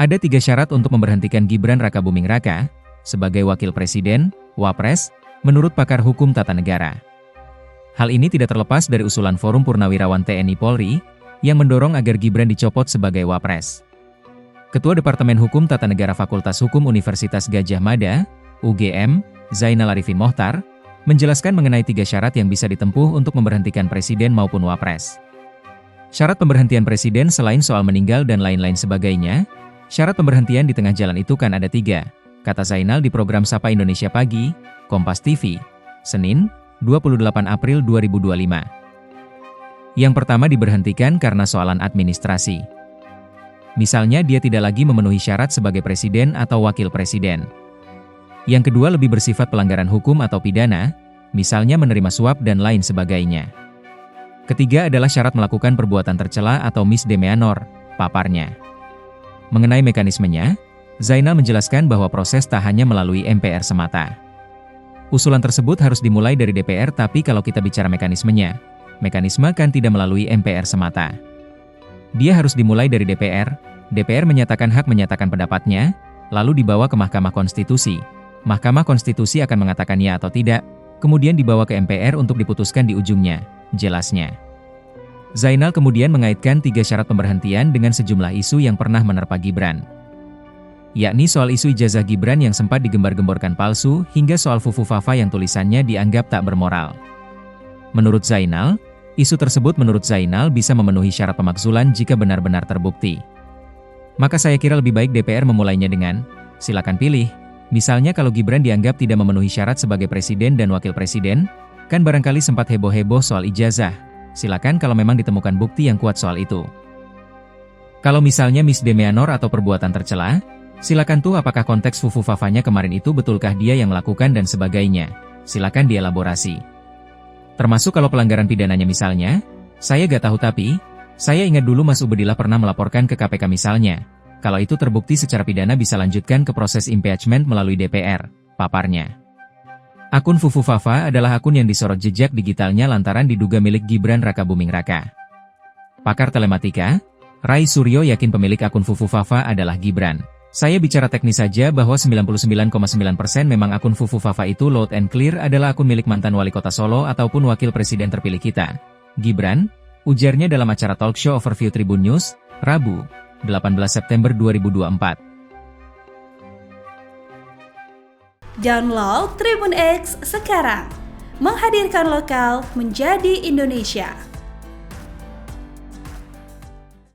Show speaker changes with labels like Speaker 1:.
Speaker 1: Ada 3 syarat untuk memberhentikan Gibran Rakabuming Raka sebagai Wakil Presiden, Wapres, menurut pakar hukum tata negara. Hal ini tidak terlepas dari usulan Forum Purnawirawan TNI Polri yang mendorong agar Gibran dicopot sebagai Wapres. Ketua Departemen Hukum Tata Negara Fakultas Hukum Universitas Gadjah Mada, UGM, Zainal Arifin Mohtar, menjelaskan mengenai 3 syarat yang bisa ditempuh untuk memberhentikan Presiden maupun Wapres. Syarat pemberhentian Presiden selain soal meninggal dan lain-lain sebagainya, syarat pemberhentian di tengah jalan itu kan ada 3, kata Zainal di program Sapa Indonesia Pagi, Kompas TV, Senin, 28 April 2025. Yang pertama diberhentikan karena soalan administrasi. Misalnya dia tidak lagi memenuhi syarat sebagai presiden atau wakil presiden. Yang kedua lebih bersifat pelanggaran hukum atau pidana, misalnya menerima suap dan lain sebagainya. Ketiga adalah syarat melakukan perbuatan tercela atau misdemeanor, paparnya. Mengenai mekanismenya, Zainal menjelaskan bahwa proses tak hanya melalui MPR semata. Usulan tersebut harus dimulai dari DPR, tapi kalau kita bicara mekanismenya, mekanisme kan tidak melalui MPR semata. Dia harus dimulai dari DPR, DPR menyatakan hak menyatakan pendapatnya, lalu dibawa ke Mahkamah Konstitusi. Mahkamah Konstitusi akan mengatakan ya atau tidak, kemudian dibawa ke MPR untuk diputuskan di ujungnya, jelasnya. Zainal kemudian mengaitkan 3 syarat pemberhentian dengan sejumlah isu yang pernah menerpa Gibran. Yakni soal isu ijazah Gibran yang sempat digembar-gemborkan palsu, hingga soal Fufu Fafa yang tulisannya dianggap tak bermoral. Menurut Zainal, isu tersebut menurut Zainal bisa memenuhi syarat pemakzulan jika benar-benar terbukti. Maka saya kira lebih baik DPR memulainya dengan, silakan pilih. Misalnya kalau Gibran dianggap tidak memenuhi syarat sebagai presiden dan wakil presiden, kan barangkali sempat heboh-heboh soal ijazah. Silakan kalau memang ditemukan bukti yang kuat soal itu. Kalau misalnya misdemeanor atau perbuatan tercela, silakan tuh apakah konteks Fufu Fafanya kemarin itu betulkah dia yang melakukan dan sebagainya. Silakan dielaborasi. Termasuk kalau pelanggaran pidananya misalnya, saya gak tahu tapi, saya ingat dulu Mas Ubedillah pernah melaporkan ke KPK misalnya. Kalau itu terbukti secara pidana bisa lanjutkan ke proses impeachment melalui DPR, paparnya. Akun Fufu Fafa adalah akun yang disorot jejak digitalnya lantaran diduga milik Gibran Rakabuming Raka. Pakar telematika, Rai Suryo yakin pemilik akun Fufu Fafa adalah Gibran. Saya bicara teknis saja bahwa 99,9% memang akun Fufu Fafa itu loud and clear adalah akun milik mantan wali kota Solo ataupun wakil presiden terpilih kita, Gibran, ujarnya dalam acara talk show Overview Tribun News, Rabu, 18 September 2024.
Speaker 2: Download Tribun X sekarang, menghadirkan lokal menjadi Indonesia.